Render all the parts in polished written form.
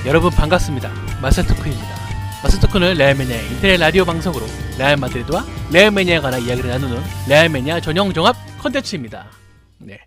여러분 반갑습니다. 마사토크입니다. 마사토크는 레알매니아의 인터넷 라디오 방송으로 레알 마드리드와 레알매니아에 관한 이야기를 나누는 레알매니아 전용 종합 콘텐츠입니다. 네,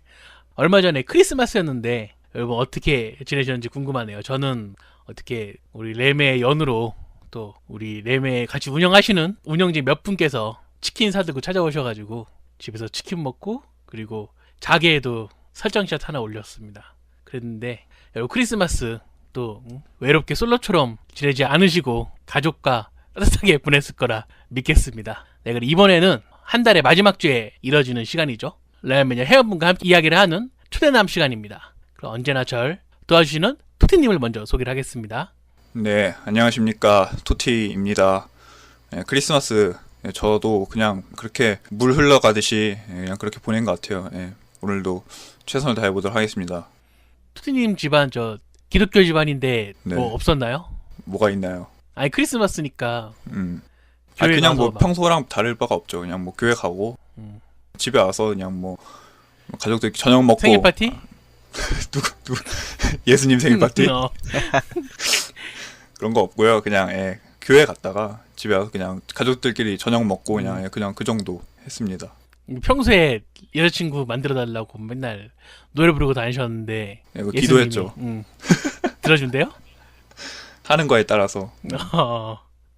얼마 전에 크리스마스였는데 여러분 어떻게 지내셨는지 궁금하네요. 저는 어떻게 우리 레메 연으로 또 우리 레메 같이 운영하시는 운영진 몇 분께서 치킨 사들고 찾아오셔가지고 집에서 치킨 먹고 그리고 자게에도 설정샷 하나 올렸습니다. 그랬는데 여러분 크리스마스 또 외롭게 솔로처럼 지내지 않으시고 가족과 따뜻하게 보냈을 거라 믿겠습니다. 네, 그리고 이번에는 한 달의 마지막 주에 이뤄지는 시간이죠. 레알매니아 회원분과 함께 이야기를 하는 초대남 시간입니다. 그럼 언제나 절 도와주시는 토티님을 먼저 소개를 하겠습니다. 네, 안녕하십니까. 토티입니다. 크리스마스 저도 그냥 그렇게 물 흘러가듯이 그냥 그렇게 보낸 것 같아요. 오늘도 최선을 다해보도록 하겠습니다. 토티님 집안 저 기독교 집안인데 네. 뭐 없었나요? 뭐가 있나요? 아니 크리스마스니까 그냥 가서 뭐 막- 평소랑 다를 바가 없죠. 그냥 뭐 교회 가고 음. 집에 와서 그냥 뭐 가족들 저녁 먹고 생일 파티? 누구 예수님 생일 파티 어. 그런 거 없고요. 그냥 교회 갔다가 집에 와서 그냥 가족들끼리 저녁 먹고 그냥 그냥 그 정도 했습니다. 평소에 여자친구 만들어 달라고 맨날 노래 부르고 다니셨는데 이거 예수님이, 기도했죠. 들어준대요? 하는 거에 따라서.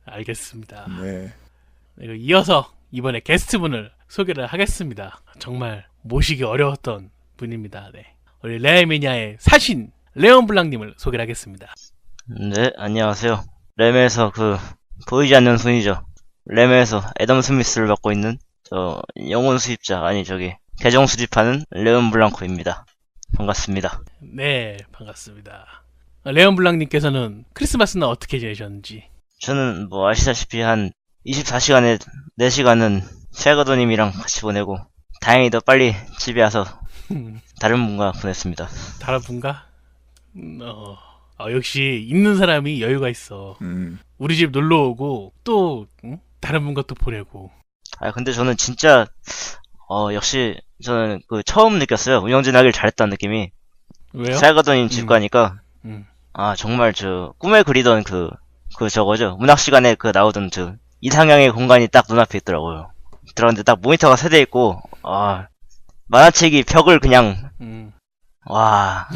알겠습니다. 네. 그리고 이어서 이번에 게스트분을 소개를 하겠습니다. 정말 모시기 어려웠던 분입니다. 네. 우리 레알매니아의 사신 레온 블랑님을 소개를 하겠습니다. 네, 안녕하세요. 램에서 보이지 않는 손이죠. 램에서 애덤 스미스를 맡고 있는, 영혼 수입자, 계정 수집하는 레온 블랑코입니다. 반갑습니다. 네, 반갑습니다. 레온 블랑님께서는 크리스마스는 어떻게 지내셨는지? 저는 아시다시피 한 24시간에 4시간은 쉐가도님이랑 같이 보내고, 다행히도 빨리 집에 와서 다른 분과 보냈습니다. 다른 분가? 역시 있는 사람이 여유가 있어. 우리 집 놀러 오고 또 다른 분과 또 보내고. 근데 저는 진짜, 역시 저는 처음 느꼈어요. 운영진 하길 잘했다는 느낌이. 왜요? 쉐가도님 집 가니까, 음. 정말 꿈에 그리던 저거죠. 문학 시간에 나오던 이상형의 공간이 딱 눈앞에 있더라고요. 들어갔는데 딱 모니터가 세 대 있고, 만화책이 벽을 그냥, 나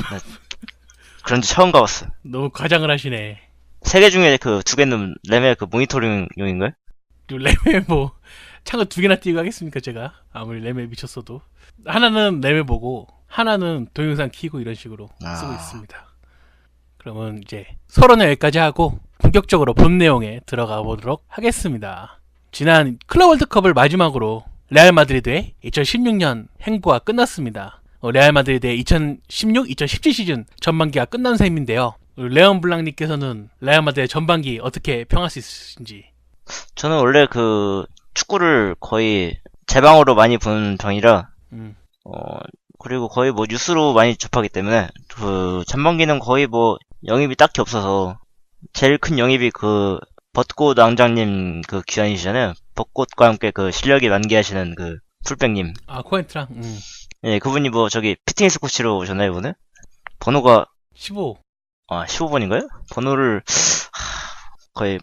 그런 데 처음 가봤어. 너무 과장을 하시네. 세 개 중에 2개는 램의 모니터링용인가요? 램에 창을 2개나 띄고 하겠습니까 제가? 아무리 램에 미쳤어도. 하나는 램에 보고 하나는 동영상 키고 이런 식으로 쓰고 있습니다. 그러면 이제 서론은 여기까지 하고 본격적으로 본 내용에 들어가 보도록 하겠습니다. 지난 클럽 월드컵을 마지막으로 레알 마드리드의 2016년 행보가 끝났습니다. 레알 마드리드의 2016-2017 시즌 전반기가 끝난 셈인데요. 레온 블랑님께서는 레알 마드리드의 전반기 어떻게 평할 수 있으신지? 저는 원래 축구를 거의 제 방으로 많이 보는 편이라, 그리고 거의 뉴스로 많이 접하기 때문에, 전반기는 거의 영입이 딱히 없어서, 제일 큰 영입이 벚꽃 왕장님 귀환이시잖아요. 벚꽃과 함께 실력이 만개하시는 풀백님. 코엔트랑? 예, 그분이 피트니스 코치로 오셨나요, 이번에? 번호가, 15. 15번인가요? 번호를, 거의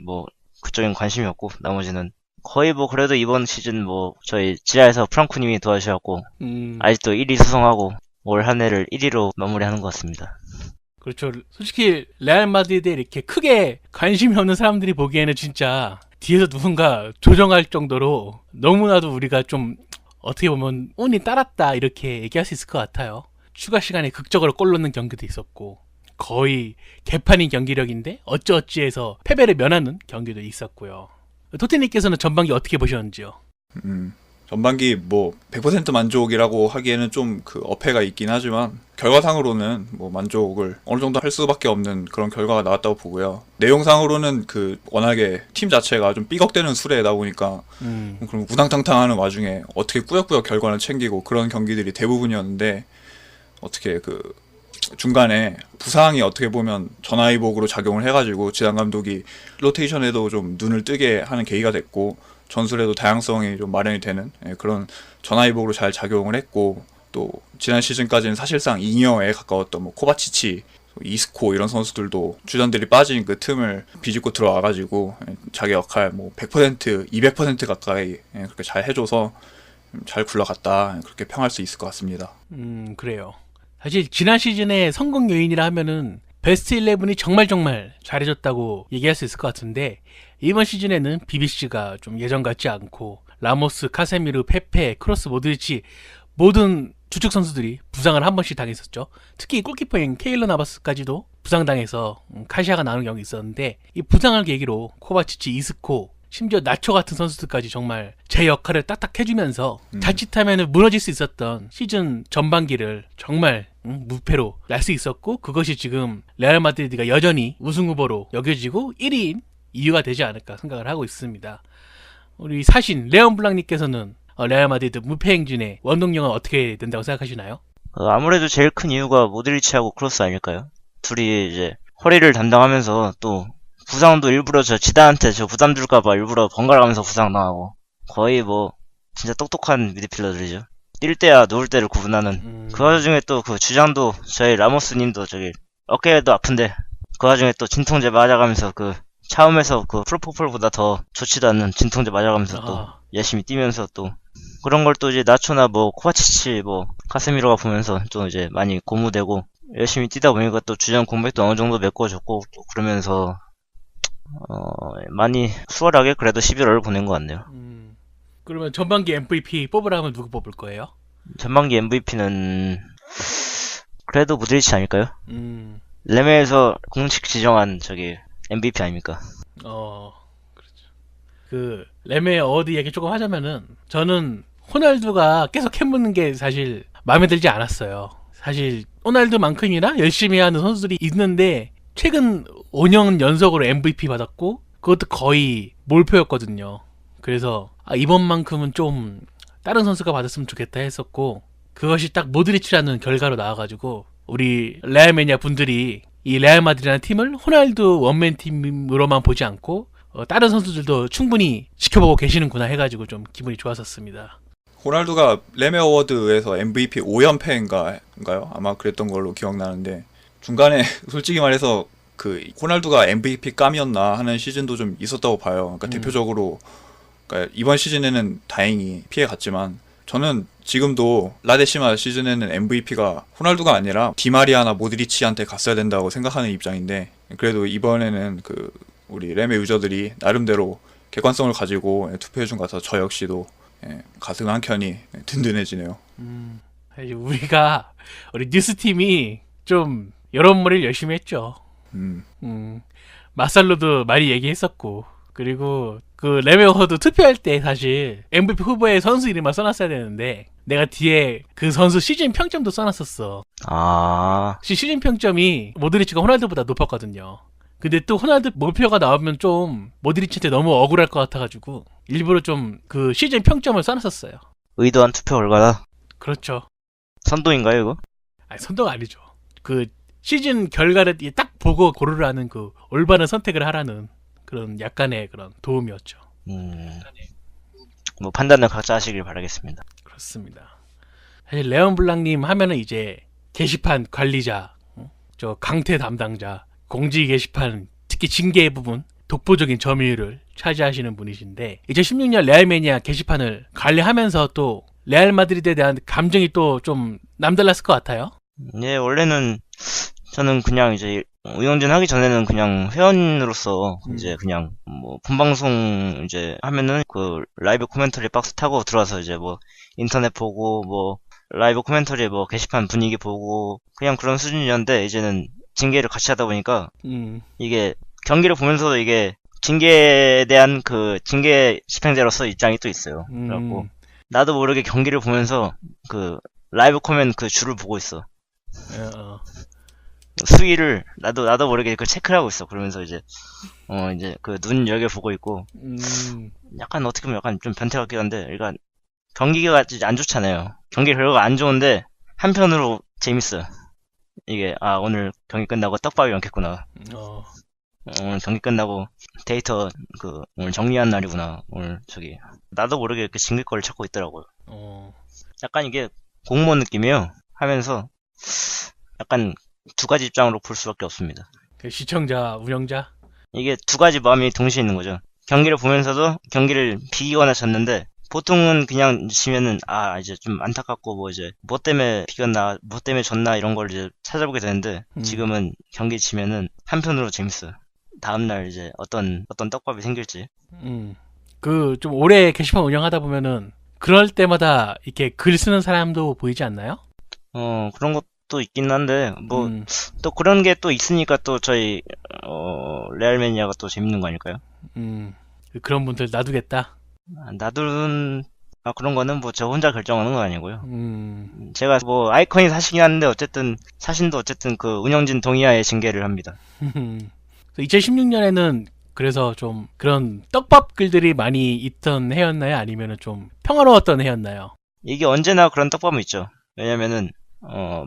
그쪽엔 관심이 없고, 나머지는. 거의 그래도 이번 시즌 저희 지하에서 프랑쿠님이 도와주셔갖고, 아직도 1위 수성하고, 올 한 해를 1위로 마무리하는 것 같습니다. 그렇죠. 솔직히 레알 마드리드에 이렇게 크게 관심이 없는 사람들이 보기에는 진짜 뒤에서 누군가 조정할 정도로 너무나도 우리가 좀 어떻게 보면 운이 따랐다 이렇게 얘기할 수 있을 것 같아요. 추가 시간에 극적으로 골 넣는 경기도 있었고 거의 개판인 경기력인데 어찌어찌해서 패배를 면하는 경기도 있었고요. 토티님께서는 전반기 어떻게 보셨는지요? 전반기 100% 만족이라고 하기에는 좀 어폐가 있긴 하지만 결과상으로는 만족을 어느 정도 할 수밖에 없는 그런 결과가 나왔다고 보고요. 내용상으로는 워낙에 팀 자체가 좀 삐걱대는 수레다 보니까 그럼 우당탕탕하는 와중에 어떻게 꾸역꾸역 결과를 챙기고 그런 경기들이 대부분이었는데 어떻게 중간에 부상이 어떻게 보면 전화위복으로 작용을 해가지고 지단 감독이 로테이션에도 좀 눈을 뜨게 하는 계기가 됐고 전술에도 다양성이 좀 마련이 되는 그런 전화위복으로 잘 작용을 했고 또 지난 시즌까지는 사실상 잉여에 가까웠던 코바치치 이스코 이런 선수들도 주전들이 빠진 그 틈을 비집고 들어와가지고 자기 역할 뭐 100%, 200% 가까이 그렇게 잘 해줘서 잘 굴러갔다 그렇게 평할 수 있을 것 같습니다. 그래요. 사실 지난 시즌의 성공 요인이라 하면은 베스트 11이 정말 잘해줬다고 얘기할 수 있을 것 같은데 이번 시즌에는 BBC가 좀 예전 같지 않고 라모스, 카세미르, 페페, 크로스, 모드리치 모든 주축 선수들이 부상을 한 번씩 당했었죠. 특히 골키퍼인 케일러 나바스까지도 부상당해서 카시아가 나오는 경우가 있었는데 이 부상을 계기로 코바치치, 이스코 심지어 나초 같은 선수들까지 정말 제 역할을 딱딱 해주면서 자칫하면 무너질 수 있었던 시즌 전반기를 정말 무패로 날 수 있었고 그것이 지금 레알 마드리드가 여전히 우승 후보로 여겨지고 1위인 이유가 되지 않을까 생각을 하고 있습니다. 우리 사신 레온 블랑님께서는 레알 마드리드 무패 행진의 원동력은 어떻게 된다고 생각하시나요? 아무래도 제일 큰 이유가 모드리치하고 크로스 아닐까요? 둘이 이제 허리를 담당하면서 또 부상도 일부러 저 지단한테 저 부담 줄까봐 일부러 번갈아가면서 부상 당하고 거의 뭐 진짜 똑똑한 미드필더들이죠. 뛸 때야 누울 때를 구분하는. 그 와중에 또 그 주장도 저희 라모스님도 저기 어깨도 아픈데 그 와중에 또 진통제 맞아가면서 그 차움에서 그 프로포폴보다 더 좋지도 않는 진통제 맞아가면서 또 열심히 뛰면서 또 그런 걸 또 이제 나초나 뭐 코바치치 뭐 카세미로가 보면서 좀 이제 많이 고무되고 열심히 뛰다 보니까 또 주전 공백도 어느 정도 메꿔줬고 또 그러면서 많이 수월하게 그래도 11월을 보낸 것 같네요. 그러면 전반기 MVP 뽑으라면 누구 뽑을 거예요? 전반기 MVP는 그래도 모드리치 아닐까요? 레메에서 공식 지정한 저기 MVP 아닙니까? 그렇죠. 그 레메 어워드 얘기 조금 하자면은 저는 호날두가 계속 캐묻는 게 사실 마음에 들지 않았어요. 사실 호날두만큼이나 열심히 하는 선수들이 있는데 최근 5년 연속으로 MVP 받았고 그것도 거의 몰표였거든요. 그래서 이번만큼은 좀 다른 선수가 받았으면 좋겠다 했었고 그것이 딱 모드리치라는 결과로 나와가지고 우리 레알 매니아 분들이 이 레알 마드리드라는 팀을 호날두 원맨 팀으로만 보지 않고 다른 선수들도 충분히 지켜보고 계시는구나 해가지고 좀 기분이 좋았었습니다. 호날두가 레메 어워드에서 MVP 5연패인가요? 아마 그랬던 걸로 기억나는데 중간에 솔직히 말해서 그 호날두가 MVP 깜이었나 하는 시즌도 좀 있었다고 봐요. 그러니까 대표적으로 그러니까 이번 시즌에는 다행히 피해갔지만 저는 지금도 라데시마 시즌에는 MVP가 호날두가 아니라 디마리아나 모드리치한테 갔어야 된다고 생각하는 입장인데 그래도 이번에는 그 우리 레메 유저들이 나름대로 객관성을 가지고 투표해준 것 같아서 저 역시도 가슴 한켠이 든든해지네요. 우리 뉴스팀이 좀 여론몰이를 열심히 했죠. 마살로도 많이 얘기했었고 그리고 그 레메어도 투표할 때 사실 MVP 후보에 선수 이름만 써놨어야 되는데 내가 뒤에 그 선수 시즌 평점도 써놨었어. 시즌 평점이 모드리치가 호날두보다 높았거든요. 근데 또 호날두 목표가 나오면 좀 모드리치한테 너무 억울할 것 같아가지고 일부러 좀 그 시즌 평점을 써놨었어요. 의도한 투표 결과다. 그렇죠. 선동인가요 이거? 아니 선동 아니죠. 그 시즌 결과를 딱 보고 고르라는 그 올바른 선택을 하라는 그런 약간의 그런 도움이었죠. 뭐 판단은 각자 하시길 바라겠습니다. 그렇습니다. 사실 레온 블랑님 하면은 이제 게시판 관리자, 저 강퇴 담당자, 공지 게시판, 특히 징계 부분 독보적인 점유율을 차지하시는 분이신데 2016년 레알 매니아 게시판을 관리하면서 또 레알 마드리드에 대한 감정이 또 좀 남달랐을 것 같아요. 예, 원래는 저는 그냥 이제 운영진 하기 전에는 그냥 회원으로서 이제 그냥 뭐 본방송 이제 하면은 그 라이브 코멘터리 박스 타고 들어와서 이제 뭐 인터넷 보고 뭐 라이브 코멘터리 뭐 게시판 분위기 보고 그냥 그런 수준이었는데 이제는 징계를 같이 하다 보니까 이게 경기를 보면서도 이게 징계에 대한 그 징계 집행자로서 입장이 또 있어요. 그래갖고 나도 모르게 경기를 보면서 그 라이브 코멘 그 줄을 보고 있어. 수위를 나도 모르게 그 체크를 하고 있어. 그러면서 이제 이제 그 눈 여겨 보고 있고 약간 어떻게 보면 약간 좀 변태 같긴 한데 그러니까 경기가 안 좋잖아요. 경기 결과가 안 좋은데 한편으로 재밌어요. 이게 오늘 경기 끝나고 떡밥이 많겠구나. 오늘 경기 끝나고 데이터 그 오늘 정리한 날이구나. 오늘 저기 나도 모르게 이렇게 징계 거를 찾고 있더라고요. 약간 이게 공무원 느낌이에요. 하면서 약간 두 가지 입장으로 볼 수밖에 없습니다. 그 시청자, 운영자. 이게 두 가지 마음이 동시에 있는 거죠. 경기를 보면서도 경기를 비기거나 졌는데 보통은 그냥 지면은 이제 좀 안타깝고 뭐 이제 뭐 때문에 비겼나 뭐 때문에 졌나 이런 걸 이제 찾아보게 되는데 지금은 경기 지면은 한편으로 재밌어요. 다음날 이제 어떤 떡밥이 생길지. 그 좀 오래 게시판 운영하다 보면은 그럴 때마다 이렇게 글 쓰는 사람도 보이지 않나요? 그런 것도 있긴 한데 뭐 또 그런 게 또 있으니까 또 저희 레알 매니아가 또 재밌는 거 아닐까요? 그런 분들 놔두겠다. 놔두는 그런 거는 뭐 저 혼자 결정하는 건 아니고요. 제가 뭐 아이콘이 사시긴 하는데 어쨌든 사신도 어쨌든 그 운영진 동의하에 징계를 합니다. 2016년에는 그래서 좀 그런 떡밥 글들이 많이 있던 해였나요? 아니면은 좀 평화로웠던 해였나요? 이게 언제나 그런 떡밥은 있죠. 왜냐면은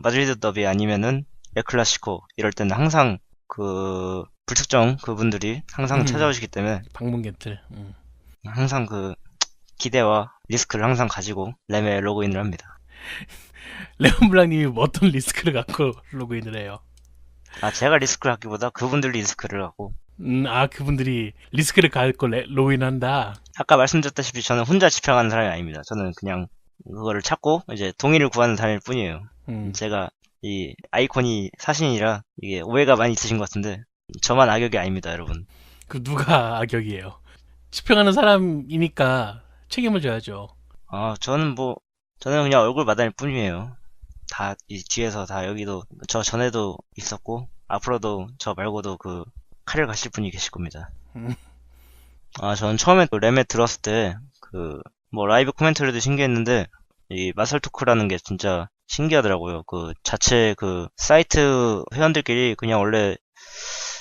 마드리드 더비 아니면은 엘클라시코 이럴 때는 항상 그 불특정 그분들이 항상 찾아오시기 때문에 방문객들. 항상 그 기대와 리스크를 항상 가지고 램에 로그인을 합니다. 레온블랑님이 어떤 리스크를 갖고 로그인을 해요? 제가 리스크를 갖기보다 그분들이 리스크를 갖고. 그분들이 리스크를 갖고 로그인한다. 아까 말씀드렸다시피 저는 혼자 집행하는 사람이 아닙니다. 저는 그냥 그거를 찾고 이제 동의를 구하는 사람일 뿐이에요. 제가 이 아이콘이 사신이라 이게 오해가 많이 있으신 것 같은데 저만 악역이 아닙니다, 여러분. 그 누가 악역이에요? 집행하는 사람이니까 책임을 져야죠. 저는 그냥 얼굴 마다일 뿐이에요. 다 이 뒤에서 다 여기도 저 전에도 있었고 앞으로도 저 말고도 그 칼을 가실 분이 계실 겁니다. 저는 처음에 그 램에 들었을 때 그 뭐 라이브 코멘터리도 신기했는데 이 마설 토크라는 게 진짜 신기하더라고요. 그 자체 그 사이트 회원들끼리 그냥 원래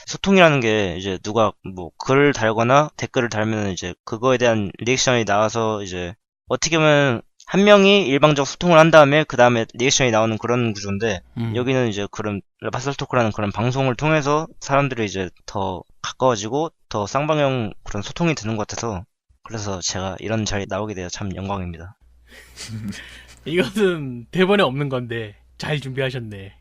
소통이라는 게 이제 누가 뭐 글을 달거나 댓글을 달면 이제 그거에 대한 리액션이 나와서 이제 어떻게 보면 한 명이 일방적 소통을 한 다음에 그 다음에 리액션이 나오는 그런 구조인데 여기는 이제 그런 마설 토크라는 그런 방송을 통해서 사람들이 이제 더 가까워지고 더 쌍방향 그런 소통이 되는 것 같아서 그래서 제가 이런 자리에 나오게 되어 참 영광입니다. 이것은 대본에 없는 건데 잘 준비하셨네.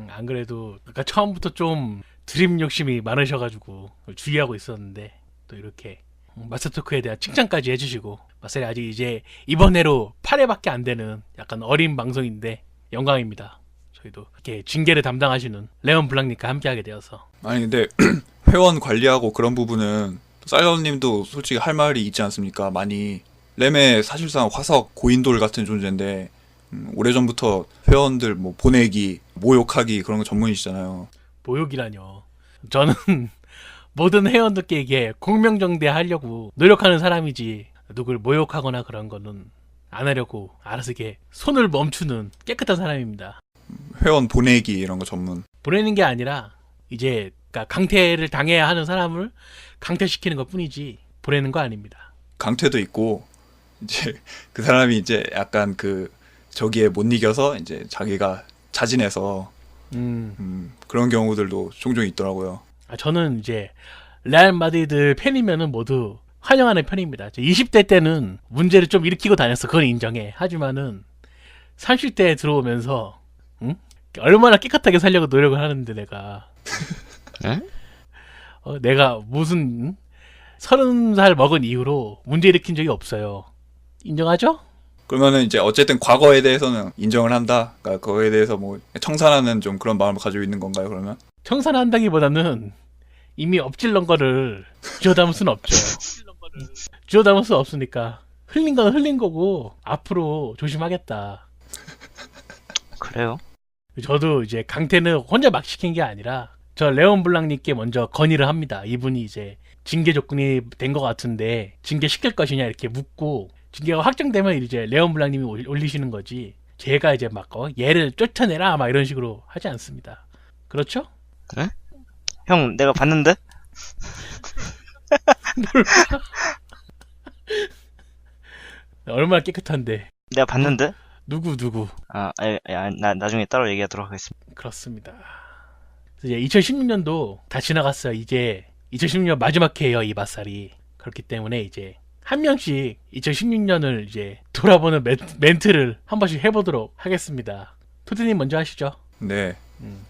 안 그래도 아까 처음부터 좀 드림 욕심이 많으셔가지고 주의하고 있었는데 또 이렇게 마스터토크에 대한 칭찬까지 해주시고 마셀이 아직 이제 이번 해로 8회밖에 안 되는 약간 어린 방송인데 영광입니다. 저희도 이렇게 징계를 담당하시는 레온 블랑님과 함께하게 되어서. 아니 근데 회원 관리하고 그런 부분은 사이언님도 솔직히 할 말이 있지 않습니까? 많이 램의 사실상 화석 고인돌 같은 존재인데 오래전부터 회원들 뭐 보내기, 모욕하기 그런 거 전문이시잖아요. 모욕이라뇨. 저는 모든 회원들께 이게 공명정대 하려고 노력하는 사람이지 누굴 모욕하거나 그런 거는 안 하려고 알아서 이렇게 손을 멈추는 깨끗한 사람입니다. 회원 보내기 이런 거 전문. 보내는 게 아니라 이제 그러니까 강퇴를 당해야 하는 사람을 강퇴시키는 것 뿐이지 보내는 거 아닙니다. 강퇴도 있고 이제 그 사람이 이제 약간 그 저기에 못 이겨서 이제 자기가 자진해서 그런 경우들도 종종 있더라고요. 저는 이제 레알 마드리드 팬이면은 모두 환영하는 편입니다. 20대 때는 문제를 좀 일으키고 다녔어. 그건 인정해. 하지만은 30대에 들어오면서 얼마나 깨끗하게 살려고 노력을 하는데 내가 내가 무슨 30살 먹은 이후로 문제 일으킨 적이 없어요. 인정하죠? 그러면은 이제 어쨌든 과거에 대해서는 인정을 한다. 그러니까 그거에 대해서 뭐 청산하는 좀 그런 마음을 가지고 있는 건가요, 그러면? 청산한다기보다는 이미 엎질른 거를 쥐어 담을 수는 없죠. 쥐어 담을 수 없으니까 흘린 건 흘린 거고 앞으로 조심하겠다. 그래요? 저도 이제 강태는 혼자 막 시킨 게 아니라 저 레온 블랑님께 먼저 건의를 합니다. 이분이 이제 징계 조건이 된 것 같은데 징계 시킬 것이냐 이렇게 묻고 징계가 확정되면 이제 레온 블랑님이 올리시는 거지. 제가 이제 막 얘를 쫓아내라 막 이런 식으로 하지 않습니다. 그렇죠? 네? 형 내가 봤는데? 얼마나 깨끗한데. 내가 봤는데? 누구? 나중에 따로 얘기하도록 하겠습니다. 그렇습니다. 이제 2016년도 다 지나갔어요. 이제 2016년 마지막 해예요, 이 바살이. 그렇기 때문에 이제 한 명씩 2016년을 이제 돌아보는 멘트를 한 번씩 해보도록 하겠습니다. 토드님 먼저 하시죠. 네.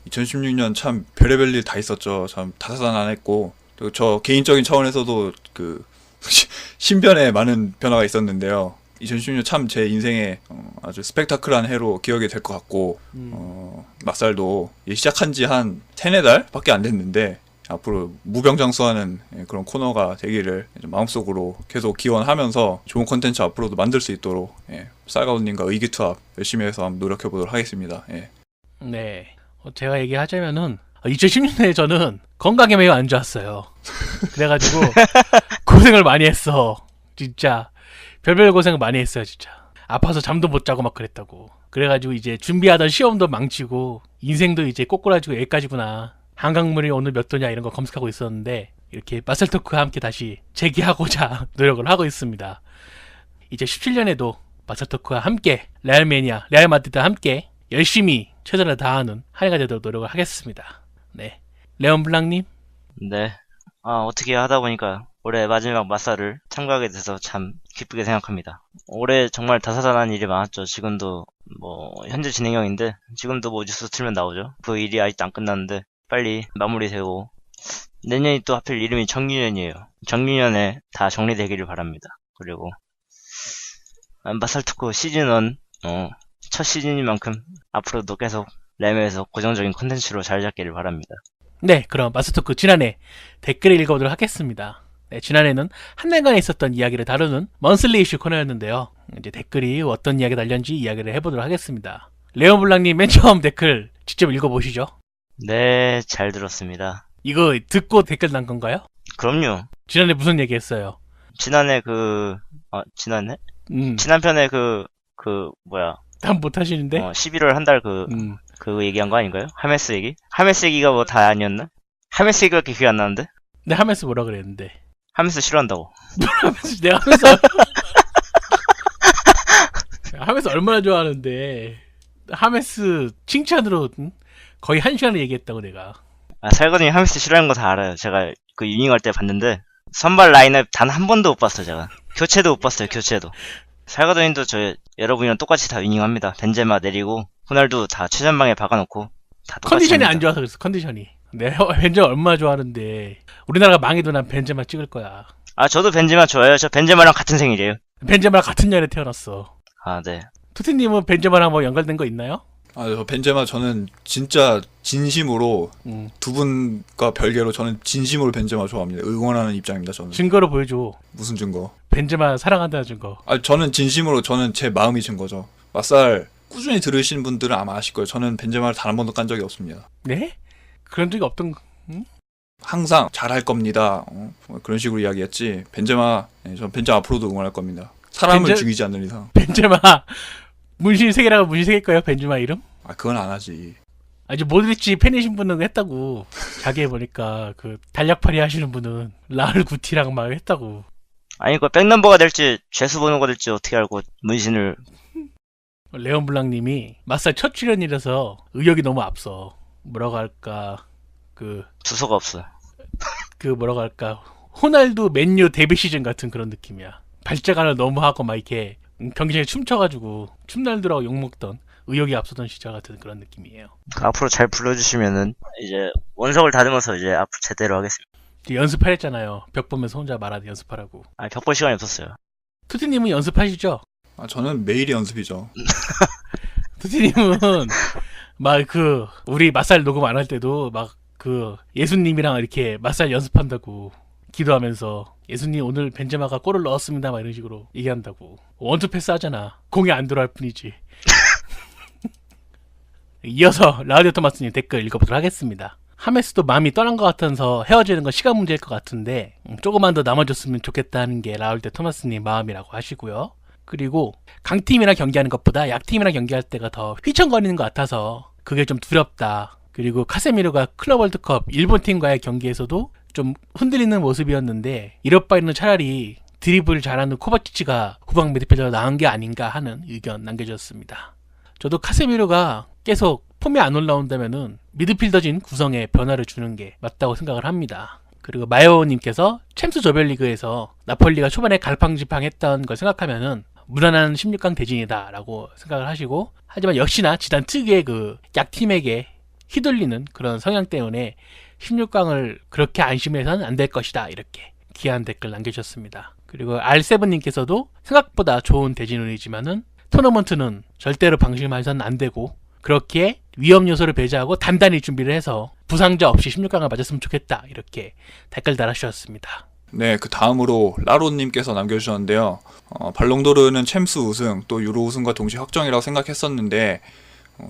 2016년 참 별의별 일 다 있었죠. 참 다사다난했고 또 저 개인적인 차원에서도 그 신변에 많은 변화가 있었는데요. 2016년 참 제 인생에 아주 스펙타클한 해로 기억이 될 것 같고 맞살도 시작한 지 한 3-4달 밖에 안 됐는데 앞으로 무병장수하는 그런 코너가 되기를 마음속으로 계속 기원하면서 좋은 콘텐츠 앞으로도 만들 수 있도록 쌀가운님과 의기투합 열심히 해서 한번 노력해 보도록 하겠습니다. 네. 제가 얘기하자면은 2016년에 저는 건강이 매우 안 좋았어요. 그래가지고 고생을 많이 했어. 진짜 별별 고생을 많이 했어요. 진짜 아파서 잠도 못 자고 막 그랬다고. 그래가지고 이제 준비하던 시험도 망치고 인생도 이제 꼬꾸라지고 여기까지구나. 한강물이 오늘 몇 도냐 이런 거 검색하고 있었는데 이렇게 마셀토크와 함께 다시 재기하고자 노력을 하고 있습니다. 이제 17년에도 마셀토크와 함께 레알 마드리드와 함께 열심히 최선을 다하는 한 해가 되도록 노력을 하겠습니다. 네, 레온블랑님. 네. 어떻게 하다 보니까 올해 마지막 마사를 참가하게 돼서 참 기쁘게 생각합니다. 올해 정말 다사다난 일이 많았죠. 지금도 현재 진행형인데 지금도 뉴스 틀면 나오죠. 그 일이 아직도 안 끝났는데 빨리 마무리되고 내년이 또 하필 이름이 정유년이에요. 정유년에 다 정리되기를 바랍니다. 그리고 마살토크 시즌1 첫 시즌인 만큼 앞으로도 계속 램에서 고정적인 콘텐츠로 잘 잡기를 바랍니다. 네, 그럼 마스토크 지난해 댓글을 읽어보도록 하겠습니다. 네, 지난해는 한 달간에 있었던 이야기를 다루는 먼슬리 이슈 코너였는데요. 이제 댓글이 어떤 이야기가 달렸는지 이야기를 해보도록 하겠습니다. 레온블랑님 맨 처음 댓글 직접 읽어보시죠. 네, 잘 들었습니다. 이거 듣고 댓글 난 건가요? 그럼요. 지난해 무슨 얘기 했어요? 지난해 지난해? 지난편에 단 못하시는데? 11월 한 달 그 얘기한 거 아닌가요? 하메스 얘기? 하메스 얘기가 다 아니었나? 하메스 얘기가 기억이 안 나는데? 네, 하메스 뭐라 그랬는데? 하메스 싫어한다고. 내가 하메스 얼마나 좋아하는데 하메스 칭찬으로 거의 1시간을 얘기했다고 내가. 살거든요. 하메스 싫어하는 거 다 알아요. 제가 그 유닝할 때 봤는데 선발 라인업 단 한 번도 못 봤어요. 제가 교체도 못 봤어요. 교체도. 살거든님도 여러분이랑 똑같이 다 위닝합니다. 벤제마 내리고 호날두 다 최전방에 박아놓고 다 똑같이 컨디션이 합니다. 안 좋아서 그랬어. 컨디션이. 내가 벤제마 얼마나 좋아하는데 우리나라가 망해도 난 벤제마 찍을 거야. 저도 벤제마 좋아해요. 저 벤제마랑 같은 생일이에요. 벤제마랑 같은 년에 태어났어. 네. 투티님은 벤제마랑 뭐 연관된 거 있나요? 저 벤제마 저는 진짜 진심으로 두 분과 별개로 저는 진심으로 벤제마 좋아합니다. 응원하는 입장입니다. 저는. 증거로 보여줘. 무슨 증거? 벤제마 사랑한다는 증거. 저는 진심으로 저는 제 마음이 증거죠. 마살 꾸준히 들으신 분들은 아마 아실 거예요. 저는 벤제마를 단 한 번도 깐 적이 없습니다. 네? 그런 적이 없던. 항상 잘할 겁니다. 그런 식으로 이야기했지. 벤제마, 전 벤제마 앞으로도 응원할 겁니다. 사람을 죽이지 않는 이상. 벤제마 문신 3개라고 문신 3개 거예요? 벤제마 이름? 그건 안 하지. 아주 모드리치 팬이신 분은 했다고. 자기 해보니까 그 달력팔이 하시는 분은 라울 구티랑 막 했다고. 아니 백넘버가 될지 죄수 번호가 될지 어떻게 알고 문신을. 레온블랑님이 마살 첫 출연이라서 의욕이 너무 앞서. 뭐라고 할까 주소가 없어. 뭐라고 할까 호날두 맨유 데뷔 시즌 같은 그런 느낌이야. 발작안을 너무 하고 막 이렇게 경기장에 춤춰가지고 춤날들하고 욕먹던 의욕이 앞서던 시절 같은 그런 느낌이에요. 앞으로 잘 불러주시면은 이제 원석을 다듬어서 이제 앞으로 제대로 하겠습니다. 연습하랬잖아요. 벽 보면서 혼자 말하는 연습하라고. 벽 볼 시간이 없었어요. 투티님은 연습하시죠? 저는 매일이 연습이죠. 투티님은 막 우리 마살 녹음 안 할 때도 막 예수님이랑 이렇게 마살 연습한다고 기도하면서 예수님 오늘 벤제마가 골을 넣었습니다 막 이런 식으로 얘기한다고. 원투 패스 하잖아. 공이 안 들어갈 뿐이지. 이어서 라우디오 토마스님 댓글 읽어보도록 하겠습니다. 하메스도 마음이 떠난 것 같아서 헤어지는 건 시간 문제일 것 같은데 조금만 더 남아줬으면 좋겠다는 게 라우디오 토마스님 마음이라고 하시고요. 그리고 강팀이랑 경기하는 것보다 약팀이랑 경기할 때가 더 휘청거리는 것 같아서 그게 좀 두렵다. 그리고 카세미로가 클럽 월드컵 일본 팀과의 경기에서도 좀 흔들리는 모습이었는데 이럴 바에는 차라리 드리블 잘하는 코바치치가 후방 미드필더가 나은 게 아닌가 하는 의견 남겨주셨습니다. 저도 카세미로가 계속 폼이 안 올라온다면은 미드필더진 구성에 변화를 주는 게 맞다고 생각을 합니다. 그리고 마요님께서 챔스 조별리그에서 나폴리가 초반에 갈팡질팡했던 걸 생각하면은 무난한 16강 대진이다 라고 생각을 하시고, 하지만 역시나 지단 특유의 약팀에게 휘둘리는 그런 성향 때문에 16강을 그렇게 안심해서는 안 될 것이다. 이렇게 귀한 댓글 남겨주셨습니다. 그리고 R7님께서도 생각보다 좋은 대진운이지만은 토너먼트는 절대로 방심해서는 안 되고 그렇게 위험 요소를 배제하고 단단히 준비를 해서 부상자 없이 16강을 맞았으면 좋겠다. 이렇게 댓글 달아주셨습니다. 네, 그 다음으로 라로님께서 남겨주셨는데요. 발롱도르는 챔스 우승, 또 유로 우승과 동시에 확정이라고 생각했었는데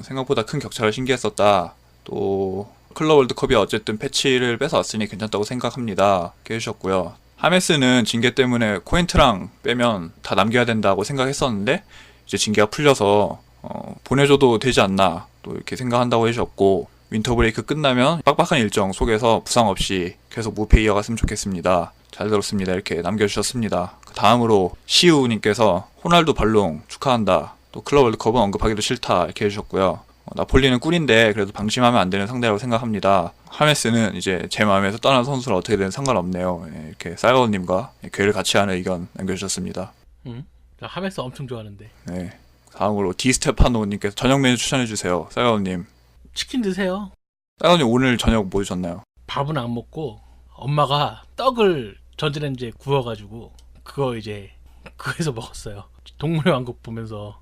생각보다 큰 격차를 신기했었다. 또 클럽 월드컵이 어쨌든 패치를 뺏어왔으니 괜찮다고 생각합니다. 이렇게 해주셨고요. 하메스는 징계 때문에 코엔트랑 빼면 다 남겨야 된다고 생각했었는데 이제 징계가 풀려서 보내줘도 되지 않나 또 이렇게 생각한다고 해주셨고, 윈터 브레이크 끝나면 빡빡한 일정 속에서 부상 없이 계속 무패 이어갔으면 좋겠습니다. 잘 들었습니다. 이렇게 남겨주셨습니다. 그 다음으로 시우님께서 호날두 발롱 축하한다. 또 클럽 월드컵은 언급하기도 싫다. 이렇게 해주셨고요. 나폴리는 꿀인데 그래도 방심하면 안 되는 상대라고 생각합니다. 하메스는 이제 제 마음에서 떠난 선수라 어떻게 되든 상관없네요. 이렇게 쌀가오님과 괴를 같이 하는 의견 남겨주셨습니다. 하메스 엄청 좋아하는데. 네. 다음으로 디스테파노님께서 저녁 메뉴 추천해주세요. 쌀가오님. 치킨 드세요. 쌀가오님 오늘 저녁 뭐 드셨나요? 밥은 안 먹고 엄마가 떡을 전자레인지에 구워가지고 그거 이제 그거에서 먹었어요. 동물의 왕국 보면서.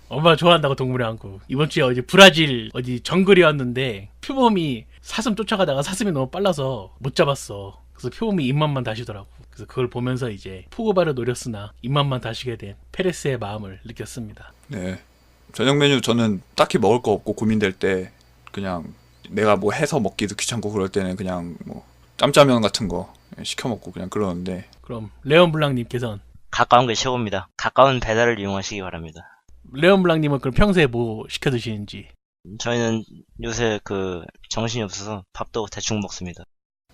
엄마가 좋아한다고 동물의 왕국. 이번 주에 어디 브라질 어디 정글이었는데 표범이 사슴 쫓아가다가 사슴이 너무 빨라서 못 잡았어. 그래서 표범이 입맛만 다시더라고. 그래서 그걸 보면서 이제 포그바를 노렸으나 입맛만 다시게 된 페레스의 마음을 느꼈습니다. 네. 저녁 메뉴 저는 딱히 먹을 거 없고 고민될 때 그냥 내가 뭐 해서 먹기도 귀찮고 그럴 때는 그냥 뭐 짬짜면 같은 거 시켜 먹고 그냥 그러는데. 그럼 레온 블랑님께서는 가까운 게 최고입니다. 가까운 배달을 이용하시기 바랍니다. 레온 블랑님은 그럼 평소에 뭐 시켜 드시는지? 저희는 요새 정신이 없어서 밥도 대충 먹습니다.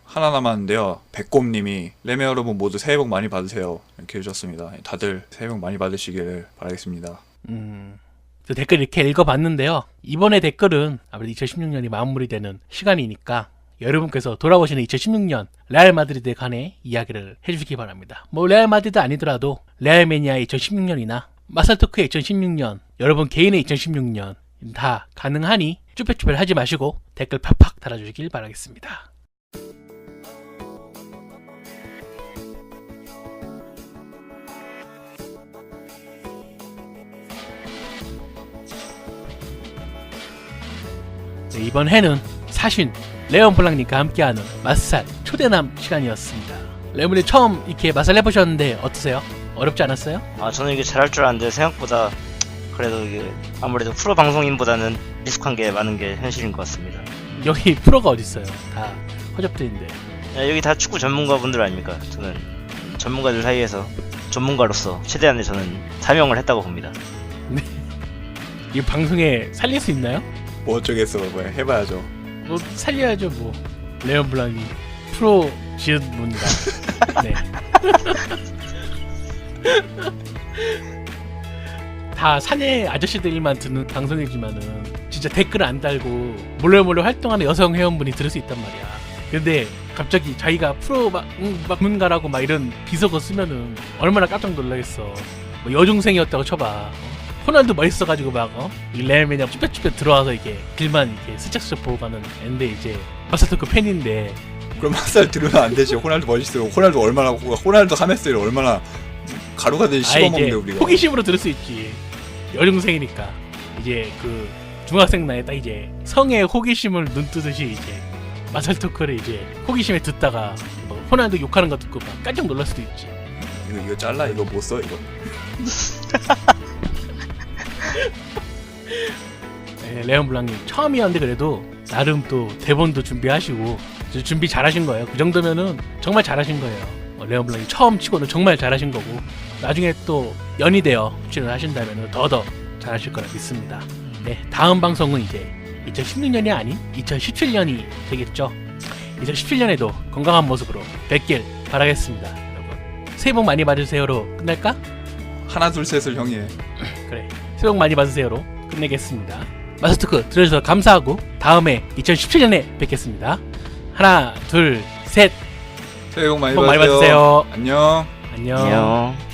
하나 남았는데요. 백곰님이 레메 여러분 모두 새해 복 많이 받으세요. 이렇게 해주셨습니다. 다들 새해 복 많이 받으시기를 바라겠습니다. 그 댓글 이렇게 읽어봤는데요. 이번에 댓글은 아무래도 2016년이 마무리되는 시간이니까 여러분께서 돌아오시는 2016년 레알 마드리드에 관해 이야기를 해주시기 바랍니다. 뭐 레알 마드리드 아니더라도 레알 매니아의 2016년이나 마살토크의 2016년, 여러분 개인의 2016년 다 가능하니 쭈뼛쭈뼛 하지 마시고 댓글 팍팍 달아주시길 바라겠습니다. 네, 이번 해는 사신 레온 블랑님과 함께하는 마살 초대남 시간이었습니다. 레몬이 처음 이렇게 마살 해보셨는데 어떠세요? 어렵지 않았어요? 저는 이게 잘할 줄 알았는데 생각보다 그래도 이게 아무래도 프로 방송인보다는 미숙한 게 많은 게 현실인 것 같습니다. 여기 프로가 어딨어요? 다 허접들인데. 여기 다 축구 전문가분들 아닙니까? 저는 전문가들 사이에서 전문가로서 최대한의 저는 사명을 했다고 봅니다. 이 방송에 살릴 수 있나요? 뭐 어쩌겠어. 뭐 해봐야죠. 뭐 살려야죠 뭐. 레온 블랑이 프로 지은 분이다. 네. 다 사내 아저씨들만 듣는 방송이지만은 진짜 댓글 안 달고 몰래 활동하는 여성 회원분이 들을 수 있단 말이야. 근데 갑자기 자기가 프로 전문가라고 막 이런 비속어 쓰면은 얼마나 깜짝 놀라겠어. 뭐 여중생이었다고 쳐봐. 호날두 멋있어가지고 막 이 레알매니아 쭈뼛쭈뼛 들어와서 이게 길만 이렇게 슬쩍슬쩍 보고 가는 앤데 이제 마사토크 팬인데. 그럼 학살 들으면 안 되지. 호날두 멋있어요. 호날두 얼마나 호날두 하메스를 얼마나 가루가 되지 씹어먹는데 우리가. 호기심으로 들을 수 있지. 여중생이니까 이제 그 중학생 나이에 딱 이제 성의 호기심을 눈뜨듯이 이제 마살토크를 이제 호기심에 듣다가 호날두 욕하는 거 듣고 막 깜짝 놀랄 수도 있지. 이거 잘라. 이거 못 써 이거. 네, 레온 블랑님 처음이었는데 그래도 나름 또 대본도 준비하시고 준비 잘하신 거예요. 그 정도면은 정말 잘하신 거예요. 레온 블랑님 처음 치고는 정말 잘하신 거고 나중에 또 연이 되어 출연을 하신다면 더더 잘하실 거라 믿습니다. 네, 다음 방송은 이제 2016년이 아닌 2017년이 되겠죠. 2017년에도 건강한 모습으로 뵙길 바라겠습니다. 여러분 새해 복 많이 받으세요로 끝낼까? 하나 둘 셋을 형이 해. 그래, 새해 복 많이 받으세요로 끝내겠습니다. 마스터크 들어주셔서 감사하고 다음에 2017년에 뵙겠습니다. 하나 둘 셋 새해 복 많이 복 많이 받으세요. 받으세요. 안녕. 안녕. 안녕.